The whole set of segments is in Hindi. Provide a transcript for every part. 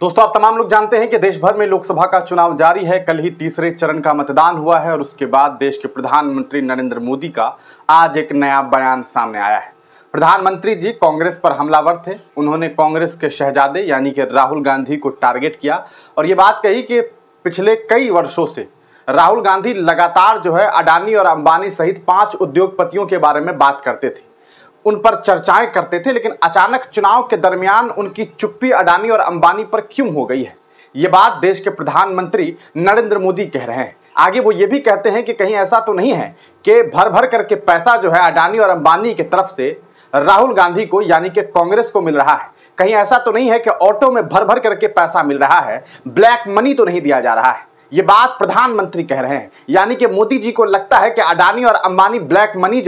दोस्तों, आप तमाम लोग जानते हैं कि देश भर में लोकसभा का चुनाव जारी है। कल ही तीसरे चरण का मतदान हुआ है और उसके बाद देश के प्रधानमंत्री नरेंद्र मोदी का आज एक नया बयान सामने आया है। प्रधानमंत्री जी कांग्रेस पर हमलावर थे। उन्होंने कांग्रेस के शहजादे यानी कि राहुल गांधी को टारगेट किया और ये बात कही कि पिछले कई वर्षों से राहुल गांधी लगातार अडानी और अंबानी सहित 5 उद्योगपतियों के बारे में बात करते थे, उन पर चर्चाएं करते थे, लेकिन अचानक चुनाव के दरमियान उनकी चुप्पी अडानी और अंबानी पर क्यों हो गई है। ये बात देश के प्रधानमंत्री नरेंद्र मोदी कह रहे हैं। आगे वो ये भी कहते हैं कि कहीं ऐसा तो नहीं है कि भर भर करके पैसा अडानी और अंबानी की तरफ से राहुल गांधी को यानी कि कांग्रेस को मिल रहा है। कहीं ऐसा तो नहीं है कि ऑटो में भर भर करके पैसा मिल रहा है, ब्लैक मनी तो नहीं दिया जा रहा है। ये बात प्रधानमंत्री कह रहे हैं, यानी कि मोदी जी को लगता है कि अडानी और अंबानी ब्लैक मनी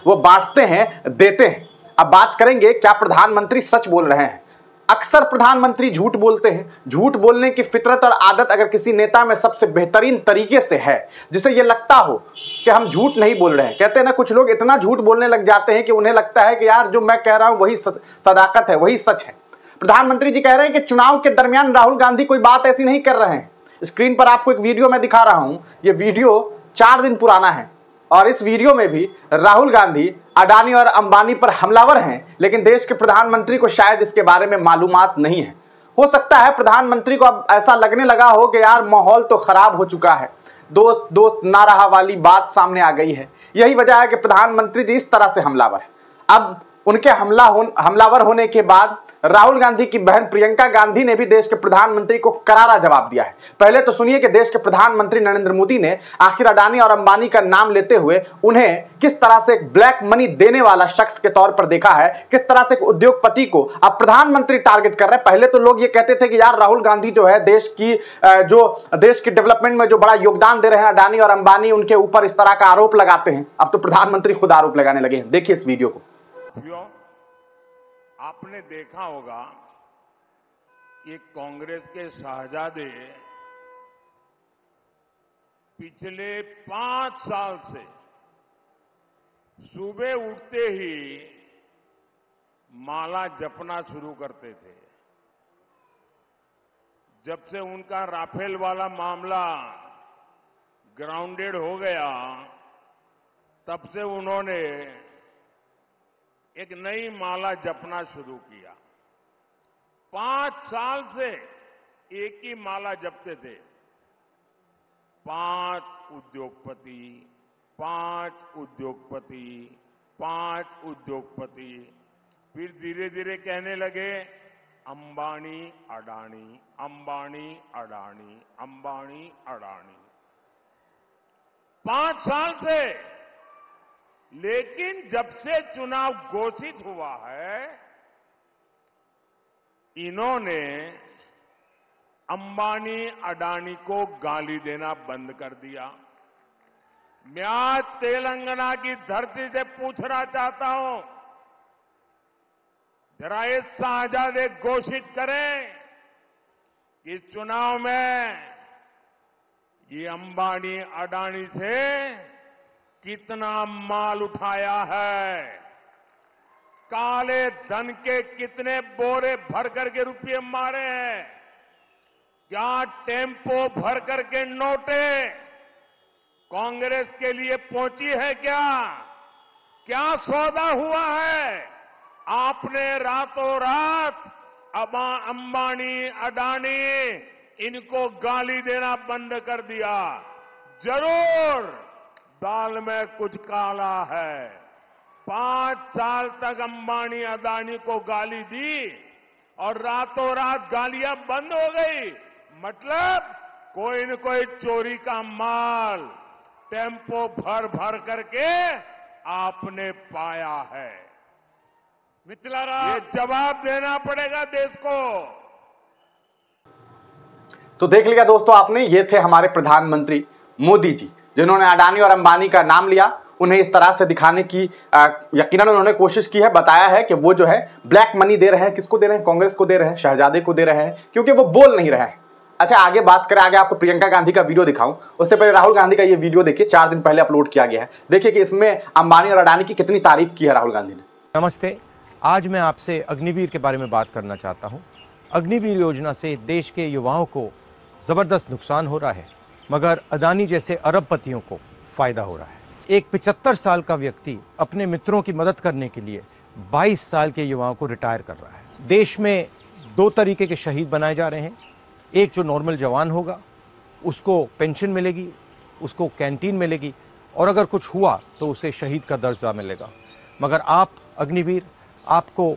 वो बांटते हैं, देते हैं। अब बात करेंगे क्या प्रधानमंत्री सच बोल रहे हैं। अक्सर प्रधानमंत्री झूठ बोलते हैं। झूठ बोलने की फितरत और आदत अगर किसी नेता में सबसे बेहतरीन तरीके से है, जिसे ये लगता हो कि हम झूठ नहीं बोल रहे हैं। कहते हैं ना, कुछ लोग इतना झूठ बोलने लग जाते हैं कि उन्हें लगता है कि यार जो मैं कह रहा हूं वही सदाकत है, वही सच है। प्रधानमंत्री जी कह रहे हैं कि चुनाव के दरमियान राहुल गांधी कोई बात ऐसी नहीं कर रहे हैं। स्क्रीन पर आपको एक वीडियो मैं दिखा रहा हूं। ये वीडियो 4 दिन पुराना है और इस वीडियो में भी राहुल गांधी अडानी और अंबानी पर हमलावर हैं, लेकिन देश के प्रधानमंत्री को शायद इसके बारे में मालूमात नहीं है। हो सकता है प्रधानमंत्री को अब ऐसा लगने लगा हो कि यार माहौल तो खराब हो चुका है, दोस्त दोस्त ना रहा वाली बात सामने आ गई है। यही वजह है कि प्रधानमंत्री जी इस तरह से हमलावर है। अब उनके हमलावर होने के बाद राहुल गांधी की बहन प्रियंका गांधी ने भी देश के प्रधानमंत्री को करारा जवाब दिया है। पहले तो सुनिए कि देश के प्रधानमंत्री नरेंद्र मोदी ने आखिर अडानी और अंबानी का नाम लेते हुए उन्हें किस तरह से एक ब्लैक मनी देने वाला शख्स के तौर पर देखा है, किस तरह से एक उद्योगपति को अब प्रधानमंत्री टारगेट कर रहे हैं। पहले तो लोग ये कहते थे कि यार राहुल गांधी देश की डेवलपमेंट में जो बड़ा योगदान दे रहे हैं अडानी और अंबानी, उनके ऊपर इस तरह का आरोप लगाते हैं। अब तो प्रधानमंत्री खुद आरोप लगाने लगे हैं। देखिए इस वीडियो को। आपने देखा होगा कि कांग्रेस के शहजादे पिछले 5 साल से सुबह उठते ही माला जपना शुरू करते थे। जब से उनका राफेल वाला मामला ग्राउंडेड हो गया, तब से उन्होंने एक नई माला जपना शुरू किया। 5 साल से एक ही माला जपते थे, 5 उद्योगपति, 5 उद्योगपति, 5 उद्योगपति। फिर धीरे धीरे कहने लगे अंबानी अडानी, अंबानी अडानी, अंबानी अडानी। 5 साल से। लेकिन जब से चुनाव घोषित हुआ है, इन्होंने अंबानी अडानी को गाली देना बंद कर दिया। मैं आज तेलंगाना की धरती से पूछना चाहता हूं, जरा ये शहजादे घोषित करें कि इस चुनाव में ये अंबानी अडानी से कितना माल उठाया है, काले धन के कितने बोरे भर करके रुपये मारे हैं, क्या टेम्पो भर करके नोटे कांग्रेस के लिए पहुंची है, क्या सौदा हुआ है। आपने रातों रात अंबानी अडानी इनको गाली देना बंद कर दिया। जरूर दाल में कुछ काला है। 5 साल तक अंबानी अडानी को गाली दी और रातों रात गालियां बंद हो गई। मतलब कोई न कोई चोरी का माल टेम्पो भर भर करके आपने पाया है। ये जवाब देना पड़ेगा देश को। तो देख लिया दोस्तों आपने, ये थे हमारे प्रधानमंत्री मोदी जी, जिन्होंने अडानी और अंबानी का नाम लिया। उन्हें इस तरह से दिखाने की यकीनन उन्होंने कोशिश की है, बताया है कि वो ब्लैक मनी दे रहे हैं। किसको दे रहे हैं? कांग्रेस को दे रहे हैं, शहजादे को दे रहे हैं, क्योंकि वो बोल नहीं रहे हैं। अच्छा, आगे बात करें, आगे आपको प्रियंका गांधी का वीडियो दिखाऊं, उससे पहले राहुल गांधी का ये वीडियो देखिए, 4 दिन पहले अपलोड किया गया है। देखिए कि इसमें अंबानी और अडानी की कितनी तारीफ की है राहुल गांधी ने। नमस्ते, आज मैं आपसे अग्निवीर के बारे में बात करना चाहता हूं। अग्निवीर योजना से देश के युवाओं को ज़बरदस्त नुकसान हो रहा है, मगर अदानी जैसे अरबपतियों को फ़ायदा हो रहा है। एक 75 साल का व्यक्ति अपने मित्रों की मदद करने के लिए 22 साल के युवाओं को रिटायर कर रहा है। देश में 2 तरीके के शहीद बनाए जा रहे हैं। एक जो नॉर्मल जवान होगा उसको पेंशन मिलेगी, उसको कैंटीन मिलेगी, और अगर कुछ हुआ तो उसे शहीद का दर्जा मिलेगा। मगर आप अग्निवीर, आपको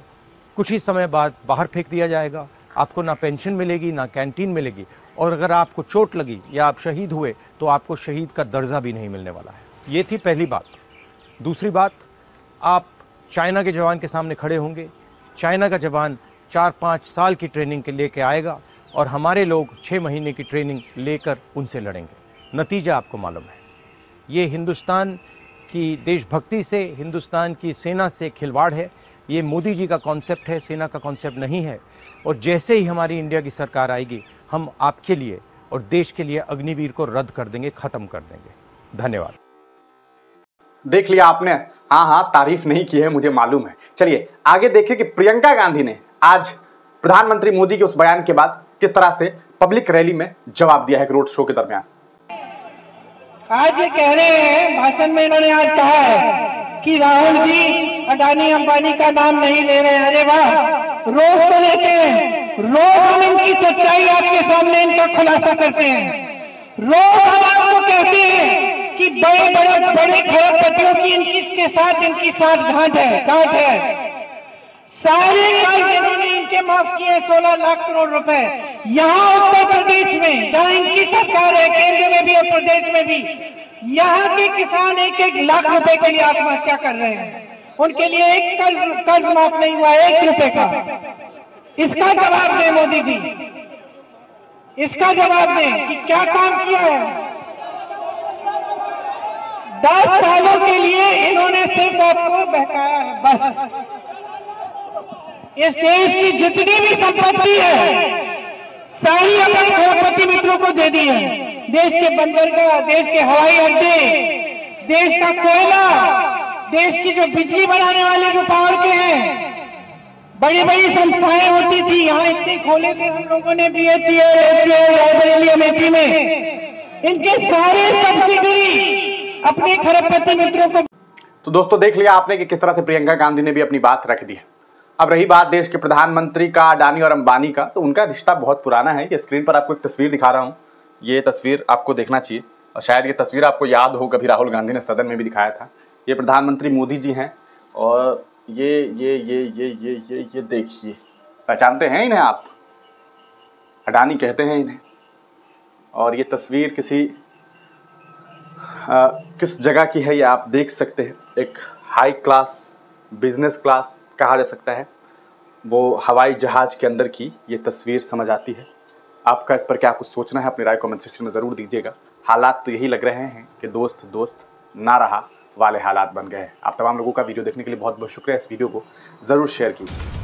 कुछ ही समय बाद बाहर फेंक दिया जाएगा। आपको ना पेंशन मिलेगी ना कैंटीन मिलेगी, और अगर आपको चोट लगी या आप शहीद हुए तो आपको शहीद का दर्जा भी नहीं मिलने वाला है। ये थी पहली बात। दूसरी बात, आप चाइना के जवान के सामने खड़े होंगे। चाइना का जवान 4-5 साल की ट्रेनिंग के लेके आएगा और हमारे लोग 6 महीने की ट्रेनिंग लेकर उनसे लड़ेंगे। नतीजा आपको मालूम है। ये हिंदुस्तान की देशभक्ति से, हिंदुस्तान की सेना से खिलवाड़ है। ये मोदी जी का कॉन्सेप्ट है, सेना का कॉन्सेप्ट नहीं है। और जैसे ही हमारी इंडिया की सरकार आएगी, हम आपके लिए और देश के लिए अग्निवीर को रद्द कर देंगे, खत्म कर देंगे। धन्यवाद। देख लिया आपने। हाँ, तारीफ नहीं की है, मुझे मालूम है। चलिए आगे देखिए कि प्रियंका गांधी ने आज प्रधानमंत्री मोदी के उस बयान के बाद किस तरह से पब्लिक रैली में जवाब दिया है रोड शो के दरमियान। आज ये कह रहे हैं, भाषण में इन्होंने आज कहा है कि राहुल जी अडानी अंबानी का नाम नहीं ले रहे हैं। अरे वाह, रोज तो लेते हैं, रोज हम इनकी सच्चाई आपके सामने इनका खुलासा करते हैं। रोज हम आपको कहते हैं कि बड़े खरबपतियों की इनके साथ गांठ है। सारे कर्ज इन्होंने इनके माफ किए 16 लाख करोड़ रुपए। यहाँ उत्तर प्रदेश में जहाँ इनकी सरकार है, केंद्र में भी और प्रदेश में भी, यहाँ के किसान 1-1 लाख रुपए के लिए आत्महत्या कर रहे हैं। उनके लिए एक कर्ज माफ नहीं हुआ, 1 रुपए का। इसका जवाब दें मोदी जी, इसका जवाब दें कि क्या काम किया है। 10 सालों के लिए इन्होंने सिर्फ आपको बहकाया है, बस। इस देश की जितनी भी संपत्ति है सारी अपने खरबपति मित्रों को दे दी है। देश के बंदरगाह, देश के हवाई अड्डे, देश का कोयला, देश की जो बिजली बनाने वाले जो पावर के हैं, बड़ी बड़ी संस्थाएं होती थी, यहाँ इतने खोले थे हम लोगों ने, BHEL, रायबरेली, अमेठी में, इनके सारे सब्सिडरी अपने खरबपति मित्रों को। तो दोस्तों देख लिया आपने कि किस तरह से प्रियंका गांधी ने भी अपनी बात रख दी है। अब रही बात देश के प्रधानमंत्री का अडानी और अंबानी का, तो उनका रिश्ता बहुत पुराना है। ये स्क्रीन पर आपको एक तस्वीर दिखा रहा हूँ, ये तस्वीर आपको देखना चाहिए, और शायद ये तस्वीर आपको याद हो, कभी राहुल गांधी ने सदन में भी दिखाया था। ये प्रधानमंत्री मोदी जी हैं, और ये देखिए, पहचानते हैं इन्हें आप? अडानी कहते हैं इन्हें। और ये तस्वीर किस जगह की है ये आप देख सकते हैं। एक हाई क्लास, बिजनेस क्लास कहा जा सकता है, वो हवाई जहाज़ के अंदर की ये तस्वीर समझ आती है। आपका इस पर क्या कुछ सोचना है, अपनी राय कमेंट सेक्शन में ज़रूर दीजिएगा। हालात तो यही लग रहे हैं कि दोस्त ना रहा वाले हालात बन गए हैं। आप तमाम लोगों का वीडियो देखने के लिए बहुत बहुत शुक्रिया। इस वीडियो को ज़रूर शेयर कीजिए।